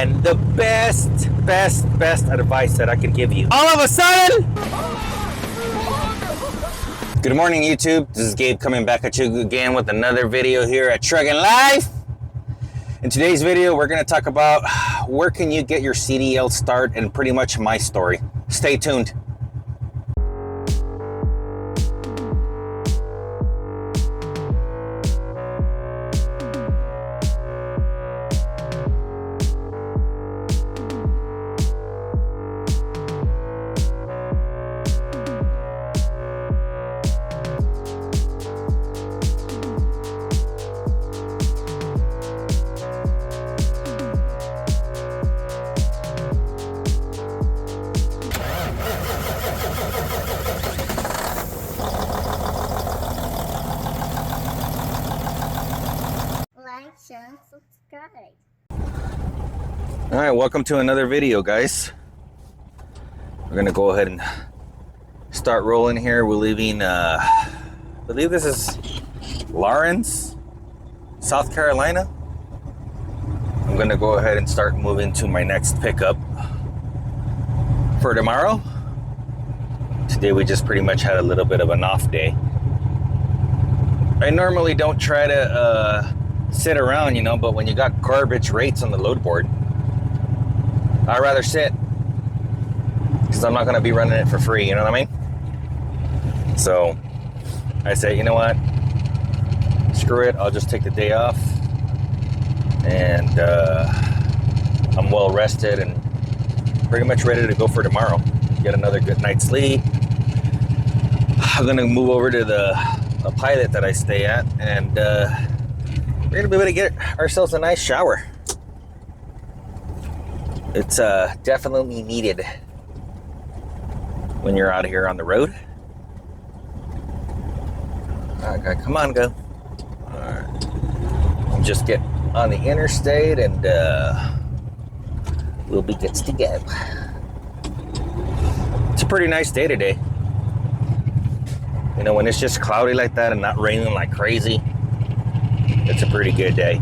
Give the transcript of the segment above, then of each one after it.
And the best advice that I could give you. All of a sudden, good morning, YouTube. This is Gabe coming back at you again with another video here at Trucking Life. In today's video, we're going to talk about where can you get your CDL start and pretty much my story. Stay tuned. Share, and subscribe. All right, welcome to another video, guys. We're gonna go ahead and start rolling here. We're leaving, I believe this is Lawrence, South Carolina. I'm gonna go ahead and start moving to my next pickup for tomorrow. Today we just pretty much had a little bit of an off day. I normally don't try to sit around, you know, but when you got garbage rates on the load board, I'd rather sit because I'm not going to be running it for free, you know what I mean? So I say, you know what, screw it, I'll just take the day off, and I'm well rested and pretty much ready to go for tomorrow. Get another good night's sleep. I'm going to move over to the Pilot that I stay at, and we're gonna be able to get ourselves a nice shower. It's definitely needed when you're out here on the road. Okay, come on, go. All right. Just get on the interstate, and we'll be good to go. It's a pretty nice day today. You know, when it's just cloudy like that and not raining like crazy, it's a pretty good day.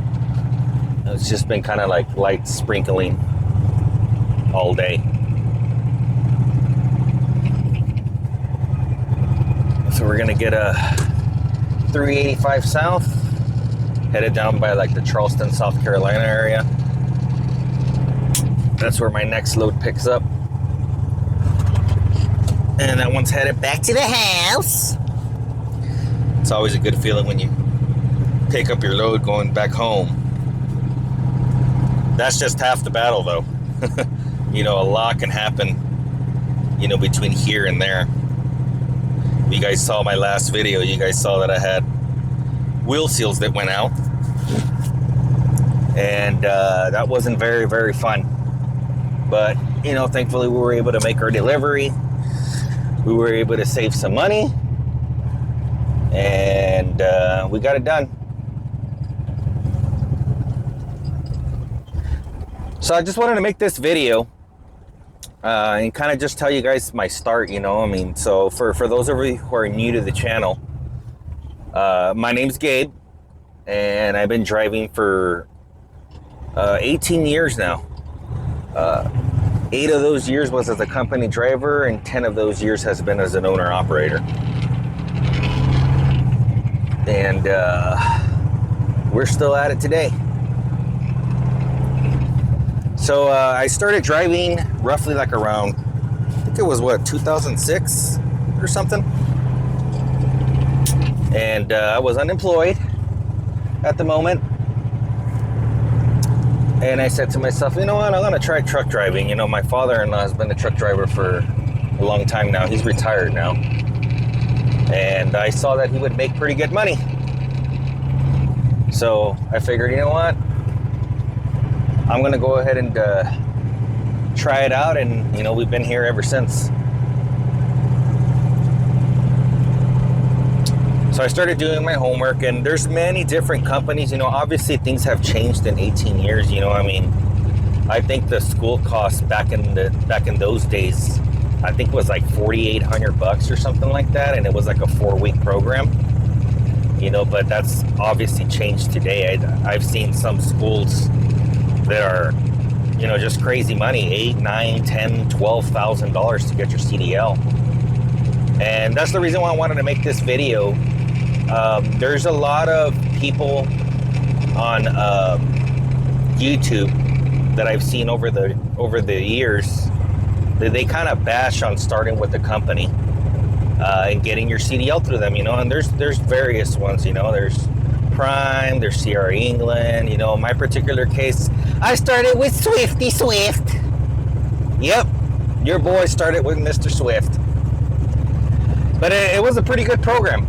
It's just been kind of like light sprinkling all day. So we're gonna get a 385 south, headed down by like the Charleston, South Carolina area. That's where my next load picks up. And that one's headed back to the house. It's always a good feeling when you pick up your load going back home. That's just half the battle, though. You know, a lot can happen, you know, between here and there. You guys saw my last video. You guys saw that I had wheel seals that went out, and that wasn't very, very fun. But, you know, thankfully we were able to make our delivery. We were able to save some money, and we got it done. So I just wanted to make this video and kind of just tell you guys my start, you know. I mean, so for those of you who are new to the channel, my name's Gabe, and I've been driving for 18 years now. 8 of those years was as a company driver, and 10 of those years has been as an owner-operator. And we're still at it today. So I started driving roughly like around, I think it was what, 2006 or something? And I was unemployed at the moment. And I said to myself, you know what, I'm gonna try truck driving. You know, my father-in-law has been a truck driver for a long time now. He's retired now. And I saw that he would make pretty good money. So I figured, you know what, I'm gonna go ahead and try it out, and you know, we've been here ever since. So I started doing my homework, and there's many different companies. You know, obviously things have changed in 18 years. You know, I mean, I think the school costs back in those days, I think it was like $4,800 or something like that, and it was like a 4-week program. You know, but that's obviously changed today. I've seen some schools that are just crazy money, 8, 9, 10, $12,000 to get your CDL. And that's the reason why I wanted to make this video. There's a lot of people on YouTube that I've seen over the years that they kind of bash on starting with the company and getting your CDL through them, and there's various ones, there's Prime, there's CR England, in my particular case, I started with Swifty Swift. Yep, your boy started with Mr. Swift. But it was a pretty good program.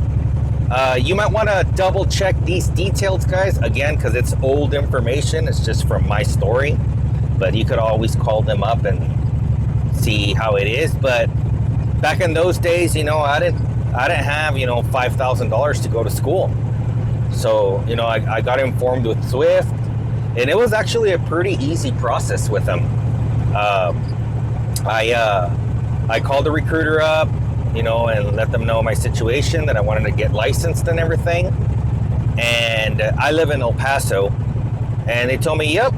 You might want to double check these details, guys, again, because it's old information. It's just from my story. But you could always call them up and see how it is. But back in those days, I didn't have, $5,000 to go to school. So, I got informed with Swift, and it was actually a pretty easy process with them. I called the recruiter up, and let them know my situation, that I wanted to get licensed and everything. And I live in El Paso, and they told me, yep,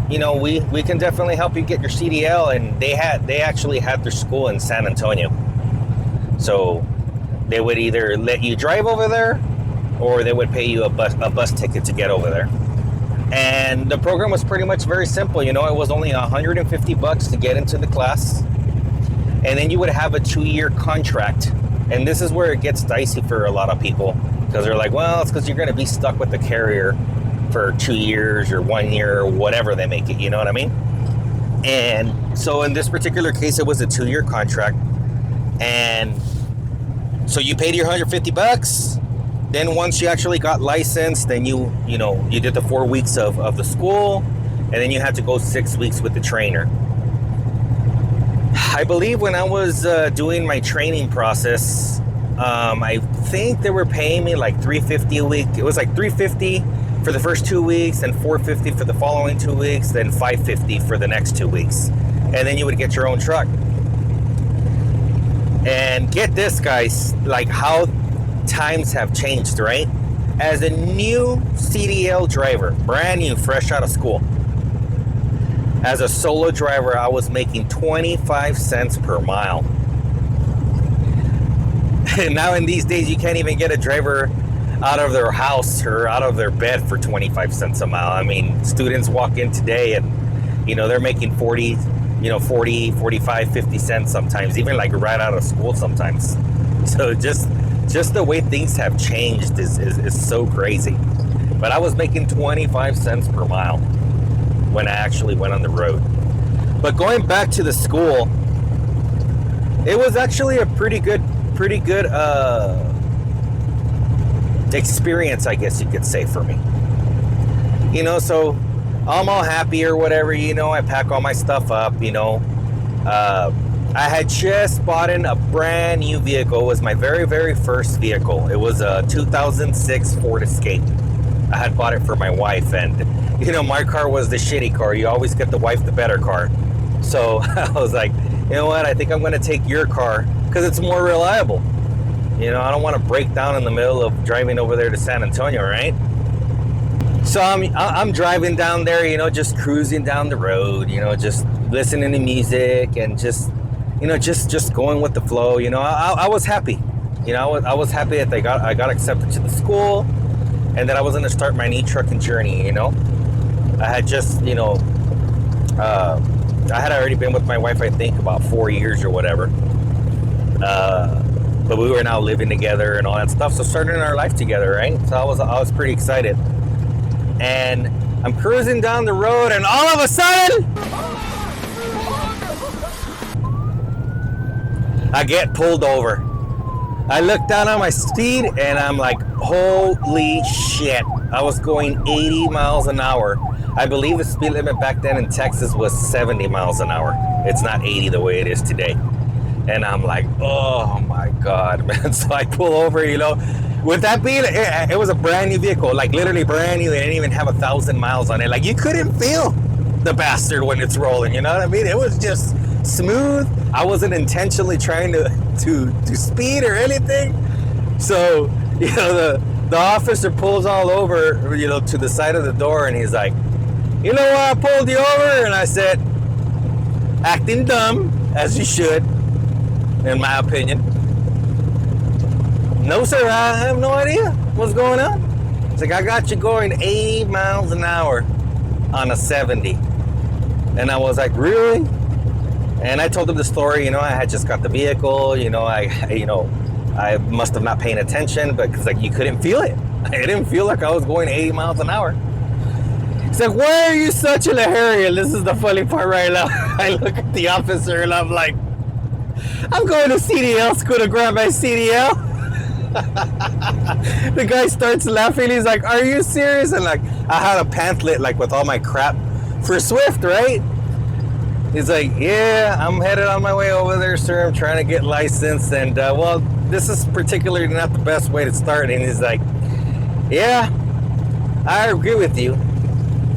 we can definitely help you get your CDL. And they actually had their school in San Antonio. So they would either let you drive over there, or they would pay you a bus ticket to get over there. And the program was pretty much very simple. It was only $150 to get into the class. And then you would have a 2-year contract. And this is where it gets dicey for a lot of people, because they're like, well, it's because you're going to be stuck with the carrier for 2 years or 1 year or whatever they make it, you know what I mean? And so in this particular case, it was a 2-year contract. And so you paid your $150. Then once you actually got licensed, then you did the 4 weeks of the school, and then you had to go 6 weeks with the trainer. I believe when I was doing my training process, I think they were paying me like $350 a week. It was like $350 for the first 2 weeks, and $450 for the following 2 weeks, then $550 for the next 2 weeks. And then you would get your own truck. And get this, guys, like how times have changed, right? As a new CDL driver, brand new, fresh out of school, as a solo driver, I was making 25 cents per mile. And now in these days, you can't even get a driver out of their house or out of their bed for 25 cents a mile. I mean, students walk in today and, they're making 40, 45, 50 cents sometimes, even like right out of school sometimes. So just the way things have changed is so crazy. But I was making 25 cents per mile when I actually went on the road. But going back to the school, it was actually a pretty good experience, I guess you could say, for me. So I'm all happy or whatever, I pack all my stuff up, I had just bought in a brand new vehicle. It was my very, very first vehicle. It was a 2006 Ford Escape. I had bought it for my wife, and my car was the shitty car. You always get the wife the better car. So I was like, you know what? I think I'm going to take your car because it's more reliable. I don't want to break down in the middle of driving over there to San Antonio, right? So I'm driving down there, just cruising down the road, just listening to music and just going with the flow. I was happy. I was happy that I got accepted to the school, and that I was going to start my new trucking journey. I had just, I had already been with my wife, I think, about 4 years or whatever. But we were now living together and all that stuff, so starting our life together, right? So I was pretty excited. And I'm cruising down the road, and all of a sudden, I get pulled over. I look down on my speed, and I'm like, holy shit. I was going 80 miles an hour. I believe the speed limit back then in Texas was 70 miles an hour. It's not 80 the way it is today. And I'm like, oh my God, man. So I pull over, With that being, it was a brand new vehicle, like literally brand new. They didn't even have 1,000 miles on it. Like, you couldn't feel the bastard when it's rolling, you know what I mean? It was just smooth. I wasn't intentionally trying to speed or anything. So, the officer pulls all over, to the side of the door, and he's like, you know why I pulled you over? And I said, acting dumb, as you should, in my opinion. No, sir, I have no idea what's going on. It's like, I got you going 80 miles an hour on a 70. And I was like, really? And I told him the story, I had just got the vehicle, I must have not paying attention, but because like you couldn't feel it. I didn't feel like I was going 80 miles an hour. He's like, why are you such in a hurry? And this is the funny part right now. I look at the officer and I'm like, I'm going to CDL school to grab my CDL. The guy starts laughing. He's like, are you serious? And like, I had a pamphlet like with all my crap for Swift, right? He's like, yeah, I'm headed on my way over there, sir. I'm trying to get licensed. And well, this is particularly not the best way to start. And he's like, yeah, I agree with you.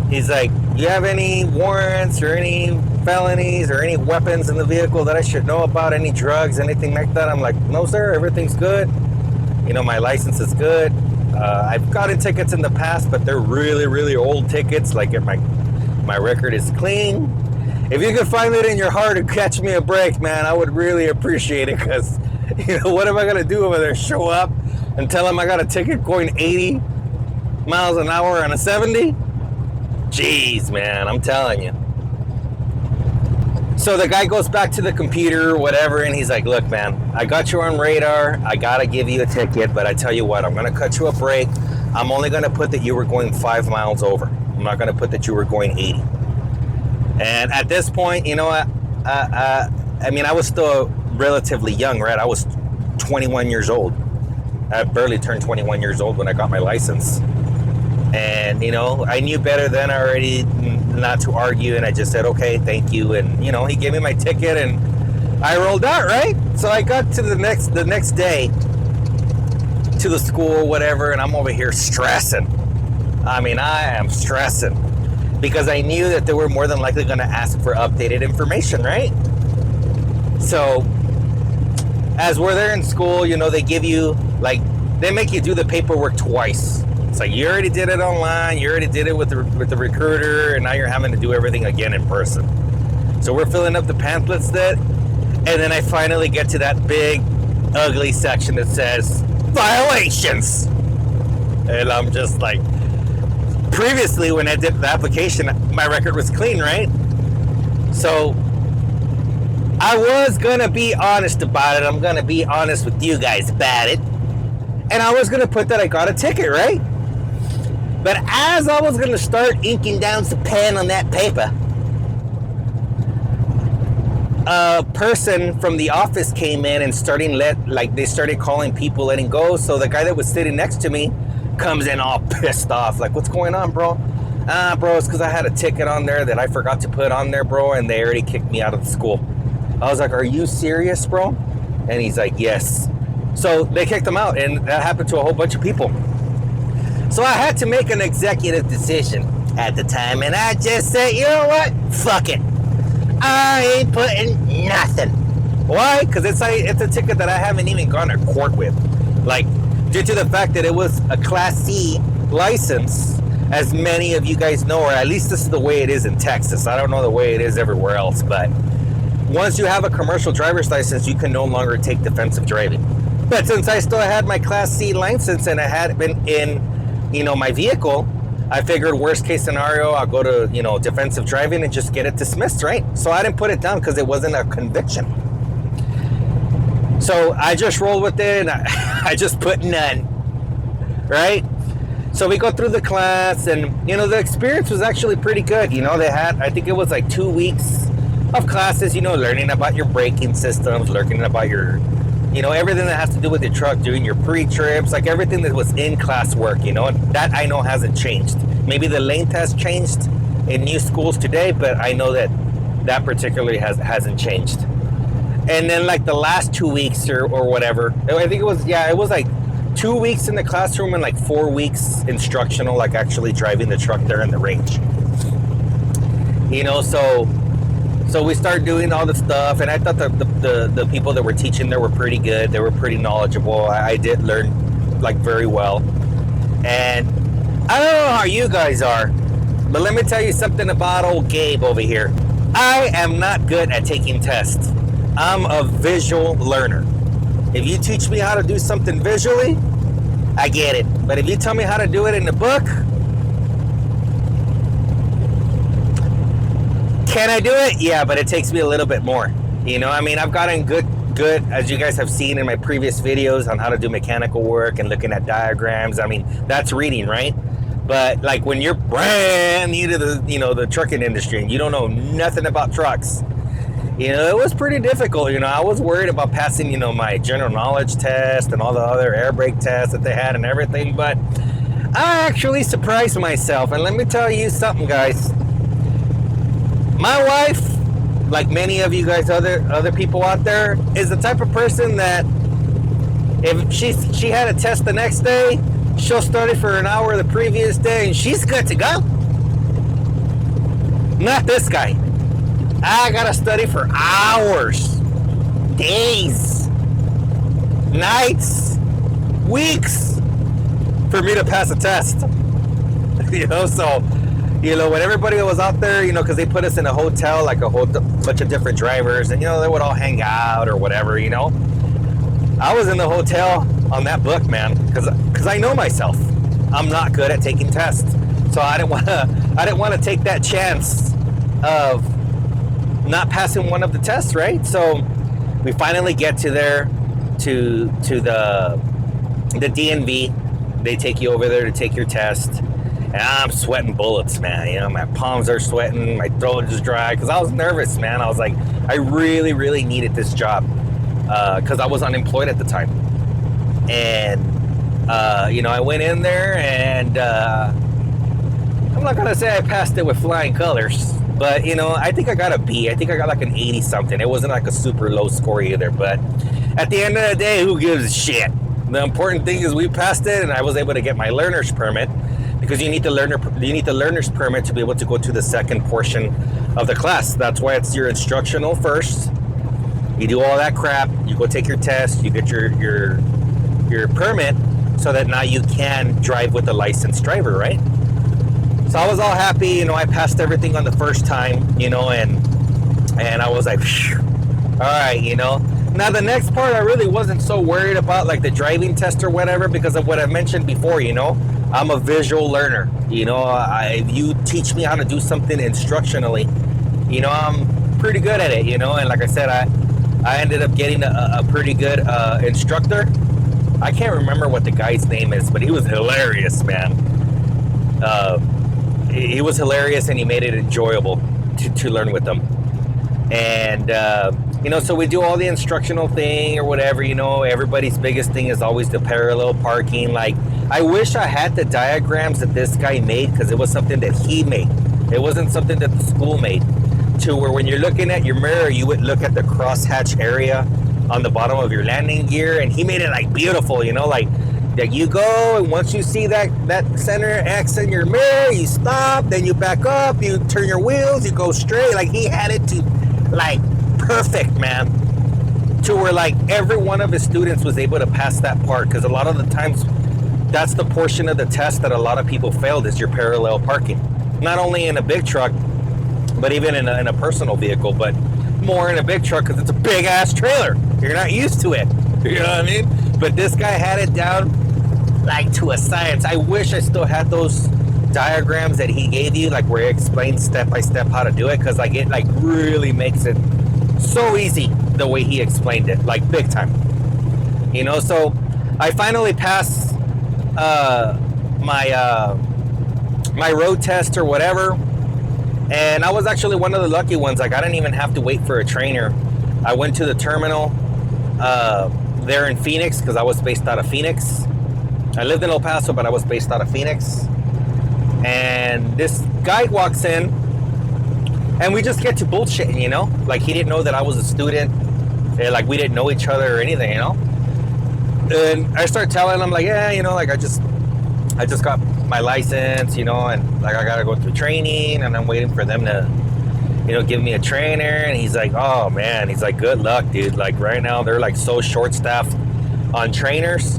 He's like, you have any warrants or any felonies or any weapons in the vehicle that I should know about? Any drugs, anything like that? I'm like, no, sir, everything's good. My license is good. I've gotten tickets in the past, but they're really, really old tickets. Like, if my record is clean. If you could find it in your heart to catch me a break, man, I would really appreciate it. Because, what am I going to do over there? Show up and tell them I got a ticket going 80 miles an hour on a 70? Jeez, man, I'm telling you. So the guy goes back to the computer or whatever, and he's like, look, man, I got you on radar. I got to give you a ticket, but I tell you what, I'm going to cut you a break. I'm only going to put that you were going 5 miles over. I'm not going to put that you were going 80. And at this point, I was still relatively young, right? I was 21 years old. I barely turned 21 years old when I got my license. And, I knew better then already not to argue. And I just said, okay, thank you. And, he gave me my ticket and I rolled out, right? So I got to the next day to the school, whatever. And I'm over here stressing. I am stressing because I knew that they were more than likely going to ask for updated information, right? So as we're there in school, they give you they make you do the paperwork twice. It's like, you already did it online, you already did it with the recruiter, and now you're having to do everything again in person. So we're filling up the pamphlets and then I finally get to that big, ugly section that says, violations! And I'm just like, previously when I did the application, my record was clean, right? So I was gonna be honest about it. I'm gonna be honest with you guys about it. And I was gonna put that I got a ticket, right? But as I was going to start inking down some pen on that paper, a person from the office came in and they started calling people, letting go. So the guy that was sitting next to me comes in all pissed off. Like, what's going on, bro? Bro, it's because I had a ticket on there that I forgot to put on there, bro, and they already kicked me out of the school. I was like, are you serious, bro? And he's like, yes. So they kicked him out, and that happened to a whole bunch of people. So I had to make an executive decision at the time, and I just said, you know what? Fuck it. I ain't putting nothing. Why? Because it's a ticket that I haven't even gone to court with. Like, due to the fact that it was a Class C license, as many of you guys know, or at least this is the way it is in Texas. I don't know the way it is everywhere else, but once you have a commercial driver's license, you can no longer take defensive driving. But since I still had my Class C license and I had been in my vehicle, I figured worst case scenario, I'll go to, defensive driving and just get it dismissed, right? So I didn't put it down because it wasn't a conviction. So I just rolled with it and I just put none, right? So we go through the class and, the experience was actually pretty good. They had, I think it was like 2 weeks of classes, learning about your braking systems, learning about your, everything that has to do with the truck, doing your pre-trips, like everything that was in class work, that I know hasn't changed. Maybe the lane test changed in new schools today, but I know that particularly hasn't changed. And then like the last 2 weeks or whatever, I think it was like 2 weeks in the classroom and like 4 weeks instructional, like actually driving the truck there in the range. So we started doing all the stuff, and I thought the people that were teaching there were pretty good. They were pretty knowledgeable. I did learn like very well. And I don't know how you guys are, but let me tell you something about old Gabe over here. I am not good at taking tests. I'm a visual learner. If you teach me how to do something visually, I get it. But if you tell me how to do it in the book, can I do it? Yeah, but it takes me a little bit more. You know, I mean, I've gotten good, as you guys have seen in my previous videos on how to do mechanical work and looking at diagrams. I mean, that's reading, right? But like when you're brand new to the, you know, the trucking industry and you don't know nothing about trucks, you know, it was pretty difficult. You know, I was worried about passing, you know, my general knowledge test and all the other air brake tests that they had and everything. But I actually surprised myself. And let me tell you something, guys. My wife, like many of you guys, other people out there, is the type of person that if she had a test the next day, she'll start it for an hour the previous day and she's good to go. Not this guy. I gotta study for hours, days, nights, weeks for me to pass a test. You know, so, you know, when everybody was out there, you know, because they put us in a hotel, like a whole bunch of different drivers, and, you know, they would all hang out or whatever, you know. I was in the hotel on that book, man, because I know myself. I'm not good at taking tests. So I didn't want to take that chance of not passing one of the tests, right? So we finally get to there, to the DNV. They take you over there to take your test. And I'm sweating bullets, man. You know, my palms are sweating, my throat is dry, because I was nervous, man. I was like, I really, really needed this job, because I was unemployed at the time. And, you know, I went in there, and I'm not going to say I passed it with flying colors, but, you know, I think I got a B. I think I got like an 80-something. It wasn't like a super low score either, but at the end of the day, who gives a shit? The important thing is we passed it, and I was able to get my learner's permit, because you need the learner's permit to be able to go to the second portion of the class. That's why it's your instructional first. You do all that crap, you go take your test, you get your permit, so that now you can drive with a licensed driver, right? So I was all happy, you know, I passed everything on the first time, you know, and I was like, all right, you know. Now the next part, I really wasn't so worried about, like the driving test or whatever, because of what I mentioned before, you know. I'm a visual learner, you know. If you teach me how to do something instructionally, you know, I'm pretty good at it, you know. And like I said, I ended up getting a pretty good instructor. I can't remember what the guy's name is, but he was hilarious, man. He was hilarious, and he made it enjoyable to learn with him. And you know, so we do all the instructional thing or whatever, you know. Everybody's biggest thing is always the parallel parking. Like, I wish I had the diagrams that this guy made, because it was something that he made. It wasn't something that the school made. To where when you're looking at your mirror, you would look at the crosshatch area on the bottom of your landing gear, and he made it like beautiful, you know, like that you go, and once you see that center X in your mirror, you stop, then you back up, you turn your wheels, you go straight. Like, he had it to like perfect, man, to where like every one of his students was able to pass that part, because a lot of the times that's the portion of the test that a lot of people failed, is your parallel parking. Not only in a big truck, but even in a personal vehicle, but more in a big truck, because it's a big ass trailer. You're not used to it, you know what I mean? But this guy had it down like to a science. I wish I still had those diagrams that he gave you, like where he explains step by step how to do it, because like it like really makes it so easy the way he explained it, like big time, you know. So I finally passed my road test or whatever, and I was actually one of the lucky ones. Like, I didn't even have to wait for a trainer. I went to the terminal there in Phoenix, because I was based out of Phoenix. I lived in El Paso, but I was based out of Phoenix. And this guy walks in, and we just get to bullshitting, you know? Like, he didn't know that I was a student. Like, we didn't know each other or anything, you know? And I start telling him, like, yeah, you know, like, I just got my license, you know, and like I gotta go through training, and I'm waiting for them to, you know, give me a trainer. And he's like, oh man, he's like, good luck, dude. Like, right now they're like so short-staffed on trainers,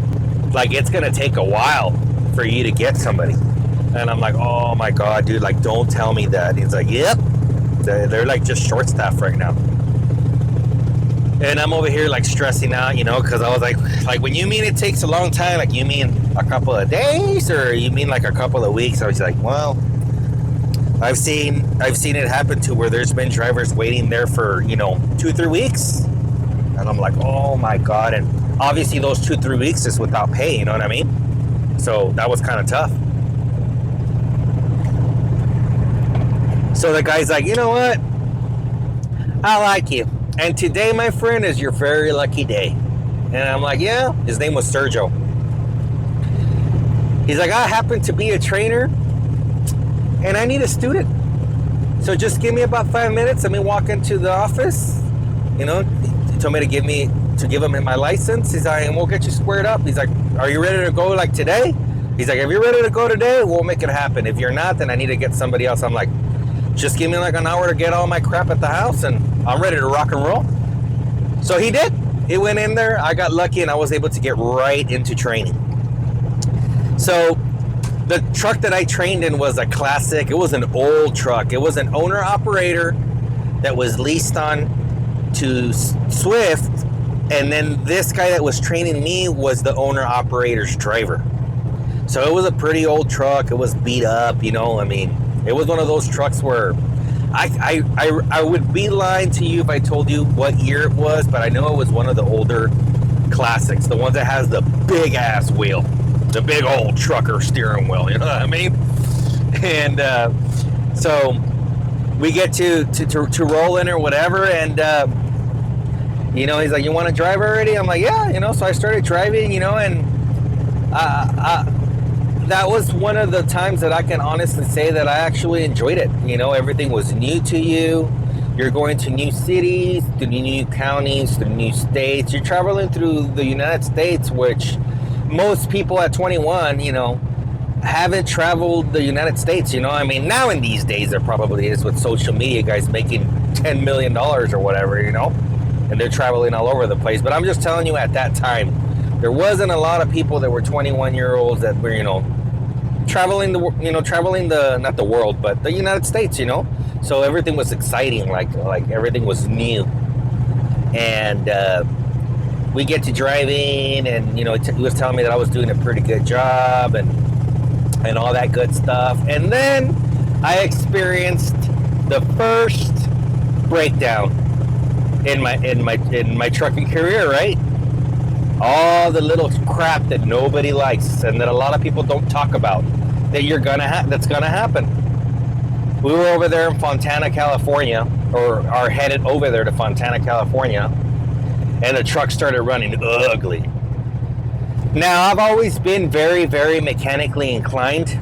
like it's gonna take a while for you to get somebody. And I'm like, oh my god, dude, like, don't tell me that. He's like, yep, They're like just short staffed right now. And I'm over here like stressing out, you know, because I was like when you mean it takes a long time, like you mean a couple of days or you mean like a couple of weeks? I was like, well, I've seen it happen to where there's been drivers waiting there for, you know, 2-3 weeks. And I'm like, oh my God. And obviously those 2-3 weeks is without pay, you know what I mean? So that was kind of tough. So the guy's like, you know what? I like you. And today, my friend, is your very lucky day. And I'm like, yeah. His name was Sergio. He's like, I happen to be a trainer and I need a student. So just give me about 5 minutes. Let me walk into the office. You know, he told me to give him my license. He's like, and we'll get you squared up. He's like, are you ready to go like today? He's like, if you're ready to go today, we'll make it happen. If you're not, then I need to get somebody else. I'm like, just give me like an hour to get all my crap at the house and I'm ready to rock and roll. So he did. He went in there. I got lucky and I was able to get right into training. So the truck that I trained in was a classic. It was an old truck. It was an owner operator that was leased on to Swift. And then this guy that was training me was the owner operator's driver. So it was a pretty old truck. It was beat up, you know, I mean, it was one of those trucks where I would be lying to you if I told you what year it was, but I know it was one of the older classics, the ones that has the big ass wheel, the big old trucker steering wheel, you know what I mean? And so we get to roll in or whatever, and you know, he's like, you want to drive already? I'm like, yeah, you know, so I started driving, you know, and that was one of the times that I can honestly say that I actually enjoyed it. You know, everything was new to you. You're going to new cities, to new counties, to new states. You're traveling through the United States, which most people at 21, you know, haven't traveled the United States. You know, I mean, now in these days, there probably is with social media, guys making $10 million or whatever, you know, and they're traveling all over the place. But I'm just telling you, at that time, there wasn't a lot of people that were 21-year-olds that were, you know, traveling not the world, but the United States, you know. So everything was exciting, like everything was new. And we get to driving, and you know, he was telling me that I was doing a pretty good job, and all that good stuff. And then I experienced the first breakdown in my trucking career, right? All the little crap that nobody likes and that a lot of people don't talk about that's gonna happen. We were over there in Fontana, California, or are headed over there to Fontana, California, and the truck started running ugly. Now, I've always been very, very mechanically inclined.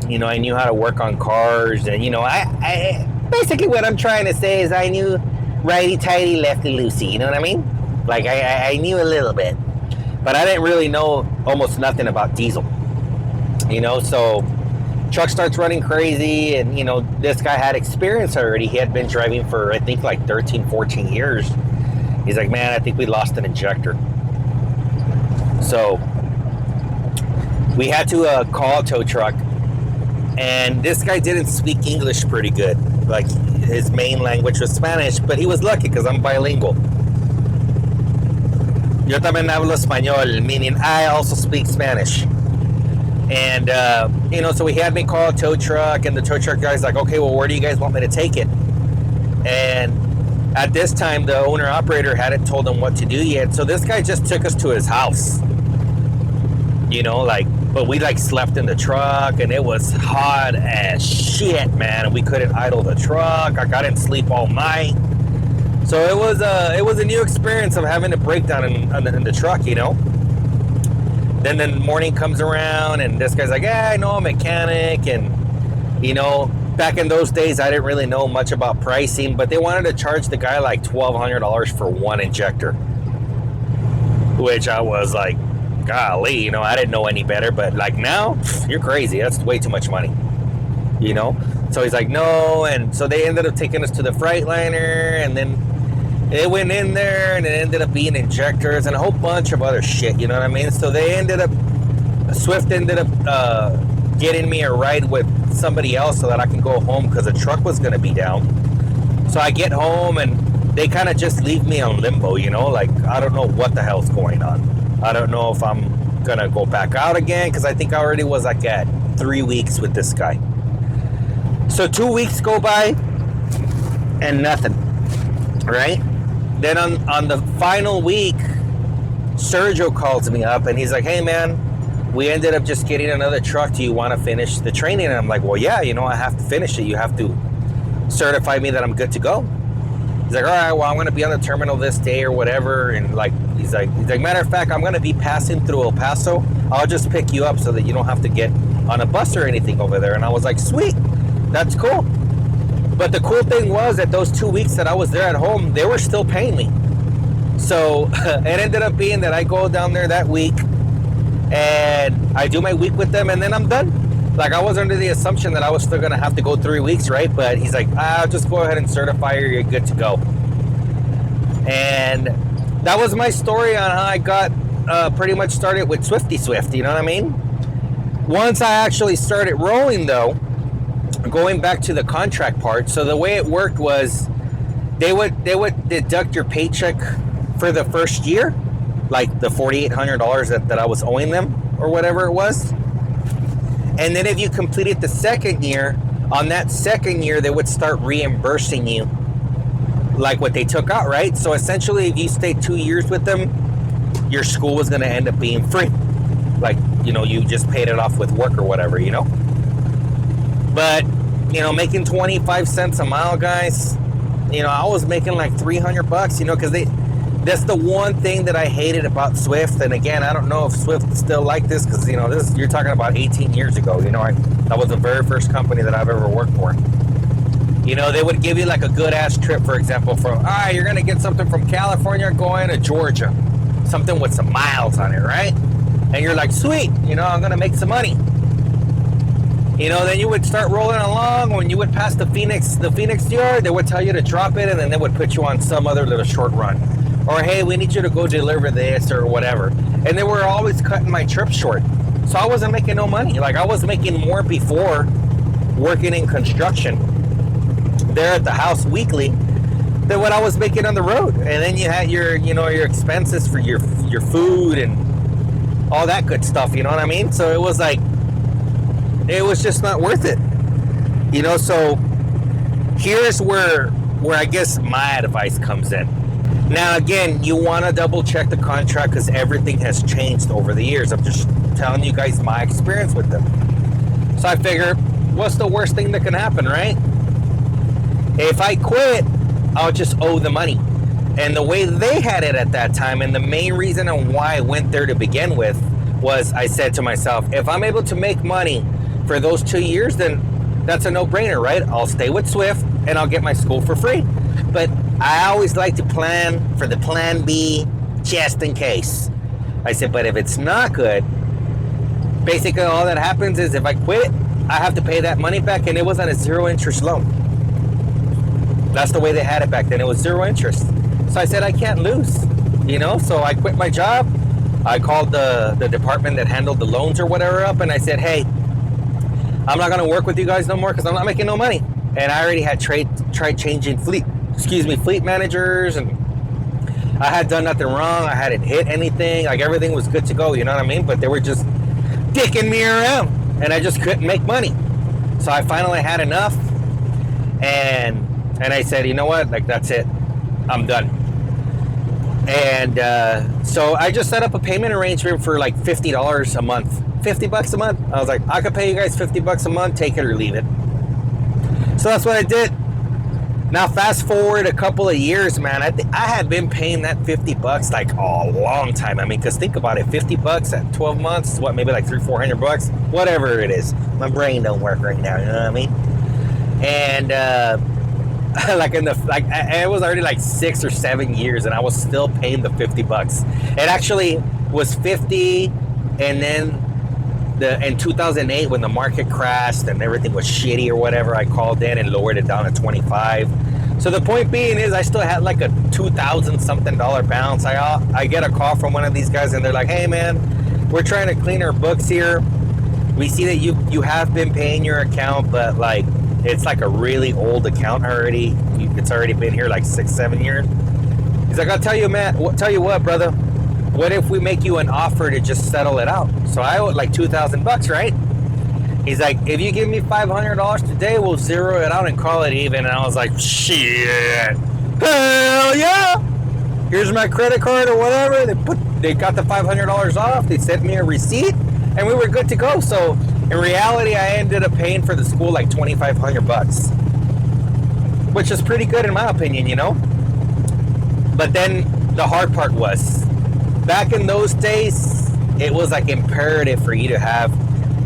You know, I knew how to work on cars, and you know, I basically what I'm trying to say is I knew righty-tighty, lefty-loosey, you know what I mean? Like, I knew a little bit, but I didn't really know almost nothing about diesel, you know. So truck starts running crazy, and you know, this guy had experience already. He had been driving for, I think, like 13, 14 years. He's like, man, I think we lost an injector. So we had to call a tow truck, and this guy didn't speak English pretty good. Like, his main language was Spanish, but he was lucky because I'm bilingual. Yo también hablo español, meaning I also speak Spanish. And, you know, so he had me call a tow truck, and the tow truck guy's like, okay, well, where do you guys want me to take it? And at this time, the owner-operator hadn't told him what to do yet, so this guy just took us to his house. You know, like, but we, like, slept in the truck, and it was hot as shit, man, and we couldn't idle the truck. I didn't sleep all night. So it was a new experience of having a breakdown in the truck, you know. Then the morning comes around, and this guy's like, yeah, I know a mechanic. And, you know, back in those days, I didn't really know much about pricing, but they wanted to charge the guy like $1,200 for one injector, which I was like, golly, you know, I didn't know any better. But like, now, you're crazy. That's way too much money, you know. So he's like, no. And so they ended up taking us to the Freightliner, and then it went in there, and it ended up being injectors and a whole bunch of other shit, you know what I mean? So Swift ended up getting me a ride with somebody else so that I can go home, because the truck was going to be down. So I get home and they kind of just leave me on limbo, you know, like I don't know what the hell's going on. I don't know if I'm gonna go back out again, because I think I already was like at 3 weeks with this guy. So 2 weeks go by and nothing, right? Then on the final week, Sergio calls me up and he's like, hey man, we ended up just getting another truck. Do you want to finish the training? And I'm like, well, yeah, you know, I have to finish it. You have to certify me that I'm good to go. He's like, all right, well, I'm going to be on the terminal this day or whatever. And like, he's like, matter of fact, I'm going to be passing through El Paso. I'll just pick you up so that you don't have to get on a bus or anything over there. And I was like, sweet, that's cool. But the cool thing was that those 2 weeks that I was there at home, they were still paying me. So it ended up being that I go down there that week and I do my week with them and then I'm done. Like, I was under the assumption that I was still going to have to go 3 weeks, right? But he's like, I'll just go ahead and certify you, you're good to go. And that was my story on how I got pretty much started with Swifty Swift, you know what I mean? Once I actually started rolling, though, going back to the contract part, so the way it worked was they would deduct your paycheck for the first year, like the $4,800 that I was owing them or whatever it was. And then if you completed the second year, on that second year, they would start reimbursing you like what they took out, right? So essentially, if you stayed 2 years with them, your school was going to end up being free. Like, you know, you just paid it off with work or whatever, you know? But, you know, making 25 cents a mile, guys, you know, I was making like $300, you know, because that's the one thing that I hated about Swift. And again, I don't know if Swift is still like this, because, you know, you're talking about 18 years ago. You know, that was the very first company that I've ever worked for. You know, they would give you like a good ass trip, for example, from, you're going to get something from California going to Georgia, something with some miles on it, right? And you're like, sweet, you know, I'm going to make some money. You know, then you would start rolling along. When you would pass the Phoenix yard, they would tell you to drop it, and then they would put you on some other little short run. Or, hey, we need you to go deliver this or whatever. And they were always cutting my trip short. So I wasn't making no money. Like, I was making more before working in construction there at the house weekly than what I was making on the road. And then you had your expenses for your food and all that good stuff, you know what I mean? So it was like, it was just not worth it. You know, so here's where I guess my advice comes in. Now, again, you want to double check the contract because everything has changed over the years. I'm just telling you guys my experience with them. So I figure, what's the worst thing that can happen, right? If I quit, I'll just owe the money. And the way they had it at that time, and the main reason on why I went there to begin with, was I said to myself, if I'm able to make money for those 2 years, then that's a no-brainer, right? I'll stay with Swift and I'll get my school for free. But I always like to plan for the plan B just in case. I said, but if it's not good, basically all that happens is if I quit, I have to pay that money back, and it was on a zero-interest loan. That's the way they had it back then. It was zero interest. So I said, I can't lose, you know? So I quit my job. I called the department that handled the loans or whatever up, and I said, hey, I'm not going to work with you guys no more because I'm not making no money. And I already had tried changing fleet managers, and I had done nothing wrong. I hadn't hit anything. Like, everything was good to go, you know what I mean? But they were just dicking me around, and I just couldn't make money. So I finally had enough, and I said, you know what? Like, that's it. I'm done. And so I just set up a payment arrangement for like $50 a month. $50 a month. I was like, I could pay you guys $50 a month, take it or leave it. So that's what I did. Now fast forward a couple of years, man. I had been paying that $50 like a long time. I mean, because think about it, $50 at 12 months, what, maybe like $300-400, whatever it is. My brain don't work right now, you know what I mean? And it was already like 6 or 7 years, and I was still paying the $50. It actually was 50, and then in 2008, when the market crashed and everything was shitty or whatever, I called in and lowered it down to 25. So the point being is, I still had like a $2,000 something balance. I get a call from one of these guys, and they're like, hey man, we're trying to clean our books here. We see that you have been paying your account, but like, It's like a really old account already. It's already been here like 6-7 years. He's like, I'll tell you, man. Tell you what, brother. What if we make you an offer to just settle it out? So I owe like $2,000, right? He's like, if you give me $500 today, we'll zero it out and call it even. And I was like, shit, hell yeah! Here's my credit card or whatever. They got the $500 off. They sent me a receipt, and we were good to go. So in reality, I ended up paying for the school like $2,500, which is pretty good in my opinion, you know. But then the hard part was, back in those days, it was like imperative for you to have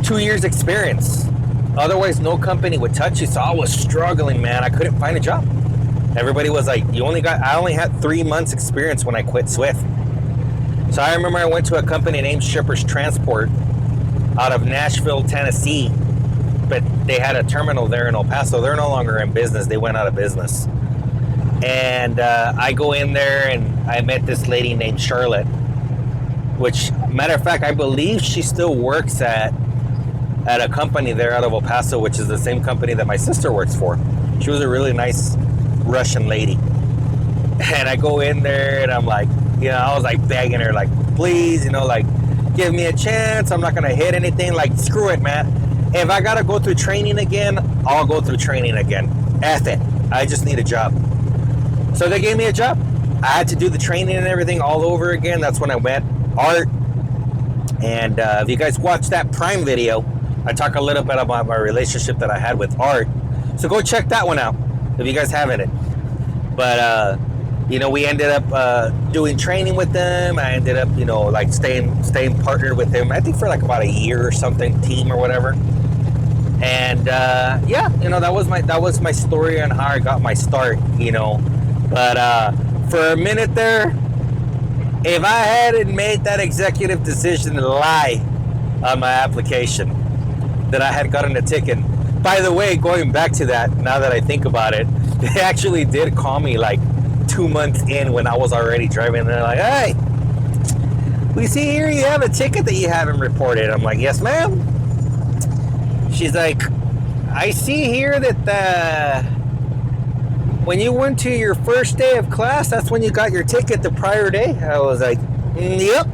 2 years experience. Otherwise, no company would touch you. So I was struggling, man. I couldn't find a job. Everybody was like, I only had 3 months experience when I quit Swift. So I remember I went to a company named Shippers Transport out of Nashville, Tennessee. But they had a terminal there in El Paso. They're no longer in business. They went out of business. And I go in there and I met this lady named Charlotte, which, matter of fact, I believe she still works at a company there out of El Paso, which is the same company that my sister works for. She was a really nice Russian lady. And I go in there and I'm like, you know, I was like begging her, like, please, you know, like, give me a chance. I'm not going to hit anything. Like, screw it, man. If I got to go through training again, I'll go through training again. F it. I just need a job. So they gave me a job. I had to do the training and everything all over again. That's when I went art. And if you guys watch that Prime video, I talk a little bit about my relationship that I had with art. So go check that one out if you guys haven't it. But, you know, we ended up doing training with them. I ended up, you know, like staying partnered with them, I think for like about a year or something, team or whatever. And, yeah, you know, that was my story on how I got my start, you know. But for a minute there, if I hadn't made that executive decision to lie on my application, that I had gotten a ticket. By the way, going back to that, now that I think about it, they actually did call me like 2 months in when I was already driving. And they're like, hey, we see here you have a ticket that you haven't reported. I'm like, yes, ma'am. She's like, I see here that when you went to your first day of class, that's when you got your ticket the prior day. I was like, yep.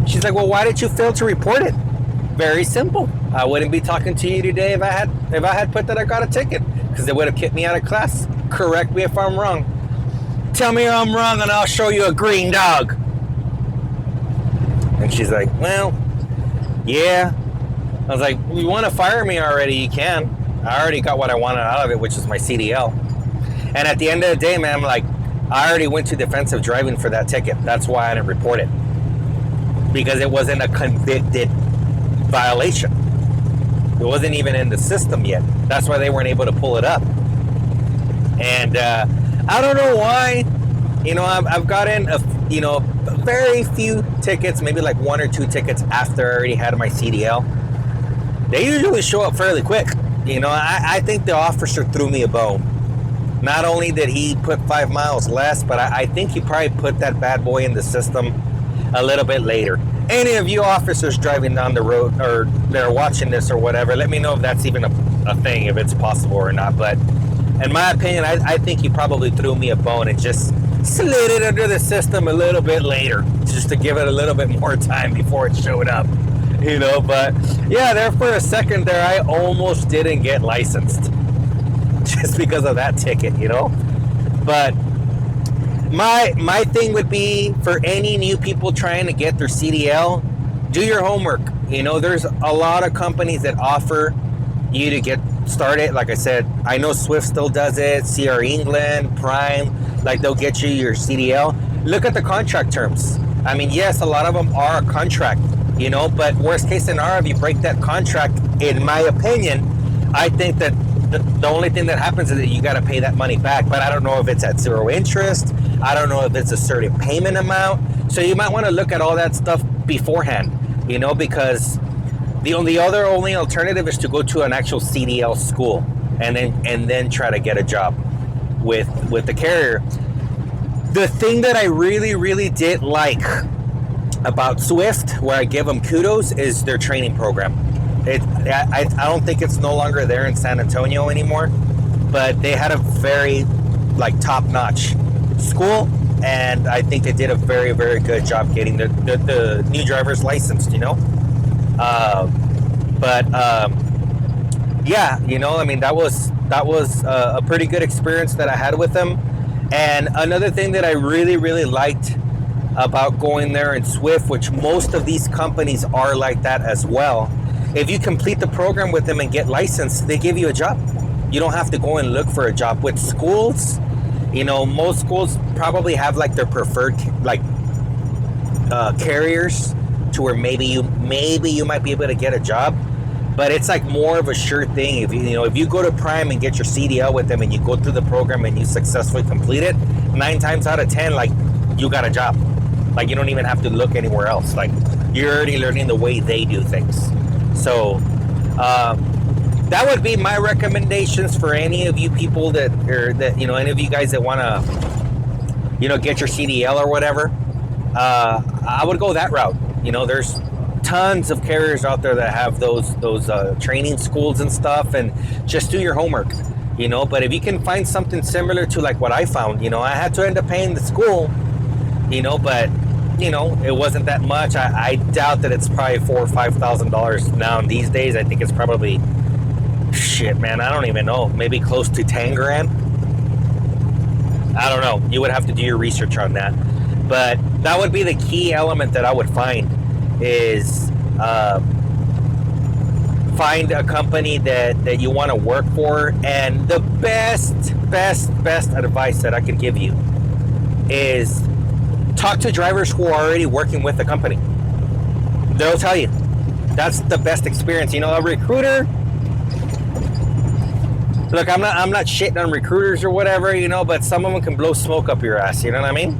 She's like, well, why did you fail to report it? Very simple. I wouldn't be talking to you today if I had put that I got a ticket, because they would have kicked me out of class. Correct me if I'm wrong. Tell me I'm wrong and I'll show you a green dog. And she's like, well, yeah. I was like, you want to fire me already? You can. I already got what I wanted out of it, which is my CDL. And at the end of the day, man, I'm like, I already went to defensive driving for that ticket. That's why I didn't report it. Because it wasn't a convicted violation. It wasn't even in the system yet. That's why they weren't able to pull it up. And I don't know why. You know, I've gotten very few tickets, maybe like 1 or 2 tickets after I already had my CDL. They usually show up fairly quick. You know, I think the officer threw me a bone. Not only did he put 5 miles less, but I think he probably put that bad boy in the system a little bit later. Any of you officers driving down the road or that are watching this or whatever, let me know if that's even a thing, if it's possible or not. But in my opinion, I think he probably threw me a bone and just slid it under the system a little bit later, just to give it a little bit more time before it showed up. You know, but yeah, there for a second there, I almost didn't get licensed just because of that ticket, you know. But my thing would be, for any new people trying to get their CDL, do your homework. You know, there's a lot of companies that offer you to get started. Like I said, I know Swift still does it, CR England, Prime, like they'll get you your CDL. Look at the contract terms. I mean, yes, a lot of them are a contract, you know, but worst case scenario, if you break that contract, in my opinion, I think that the only thing that happens is that you got to pay that money back. But I don't know if it's at 0 interest. I don't know if it's a certain payment amount. So you might want to look at all that stuff beforehand, you know, because the only alternative is to go to an actual CDL school and then try to get a job with the carrier. The thing that I really, really did like about Swift, where I give them kudos, is their training program. I don't think it's no longer there in San Antonio anymore, but they had a very like top-notch school, and I think they did a very, very good job getting the new drivers licensed, you know. Yeah, you know, I mean, that was a pretty good experience that I had with them. And another thing that I really, really liked about going there in Swift, which most of these companies are like that as well, if you complete the program with them and get licensed, they give you a job. You don't have to go and look for a job. With schools, you know, most schools probably have like their preferred like carriers, to where maybe you might be able to get a job, but it's like more of a sure thing. If if you go to Prime and get your CDL with them and you go through the program and you successfully complete it, 9 times out of 10, like, you got a job. Like, you don't even have to look anywhere else. Like, you're already learning the way they do things. So that would be my recommendations for any of you people that any of you guys that want to get your CDL or whatever. I would go that route. You know, there's tons of carriers out there that have those training schools and stuff, and just do your homework, you know. But if you can find something similar to like what I found, you know, I had to end up paying the school, you know, but you know, it wasn't that much. I doubt that it's probably $4,000 or $5,000 now these days. I think it's probably, shit, man, I don't even know, maybe close to 10 grand. I don't know. You would have to do your research on that. But that would be the key element that I would find, is find a company that you want to work for. And the best advice that I could give you is talk to drivers who are already working with the company. They'll tell you. That's the best experience. You know, a recruiter, look, I'm not shitting on recruiters or whatever, you know, but some of them can blow smoke up your ass, you know what I mean?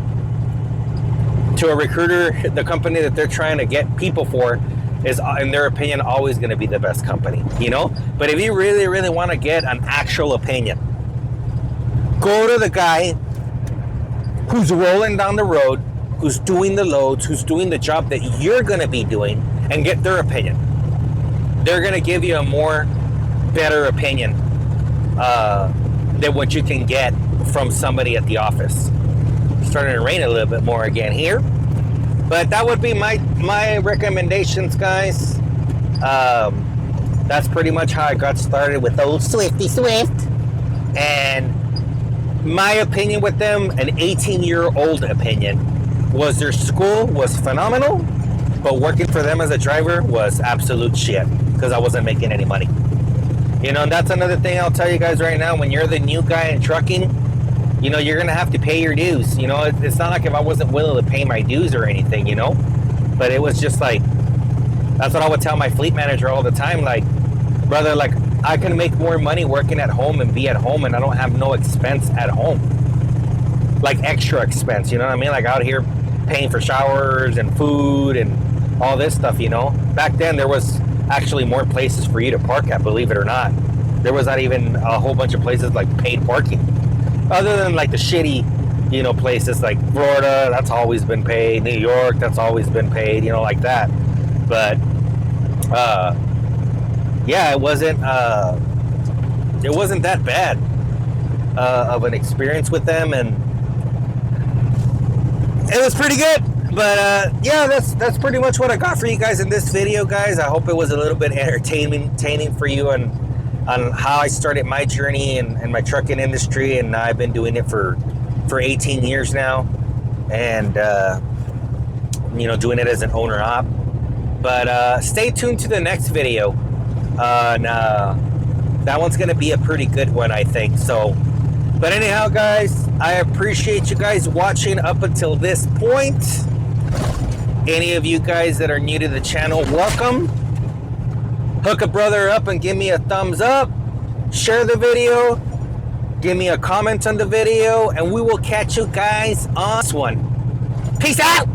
To a recruiter, the company that they're trying to get people for is, in their opinion, always going to be the best company, you know? But if you really, really want to get an actual opinion, go to the guy who's rolling down the road, who's doing the loads, who's doing the job that you're going to be doing, and get their opinion. They're going to give you a better opinion than what you can get from somebody at the office. It's starting to rain a little bit more again here, but that would be my recommendations, guys. That's pretty much how I got started with old Swifty Swift, and my opinion with them, an 18-year-old opinion, was their school was phenomenal, but working for them as a driver was absolute shit, because I wasn't making any money. You know, and that's another thing I'll tell you guys right now. When you're the new guy in trucking, you know, you're going to have to pay your dues. You know, it's not like if I wasn't willing to pay my dues or anything, you know. But it was just like, that's what I would tell my fleet manager all the time. Like, brother, like, I can make more money working at home and be at home, and I don't have no expense at home. Like, extra expense, you know what I mean? Like, out here paying for showers and food and all this stuff, you know. Back then, there was actually more places for you to park at, believe it or not. There was not even a whole bunch of places like paid parking, other than like the shitty, you know, places like Florida, that's always been paid. New York, that's always been paid, you know, like that. But yeah, it wasn't that bad of an experience with them, and it was pretty good. But yeah, that's pretty much what I got for you guys in this video, guys. I hope it was a little bit entertaining for you on how I started my journey in my trucking industry, and I've been doing it for 18 years now, and you know, doing it as an owner op. But stay tuned to the next video. That one's gonna be a pretty good one, I think. So, but anyhow, guys, I appreciate you guys watching up until this point. Any of you guys that are new to the channel, welcome. Hook a brother up and give me a thumbs up. Share the video. Give me a comment on the video, and we will catch you guys on this one. Peace out.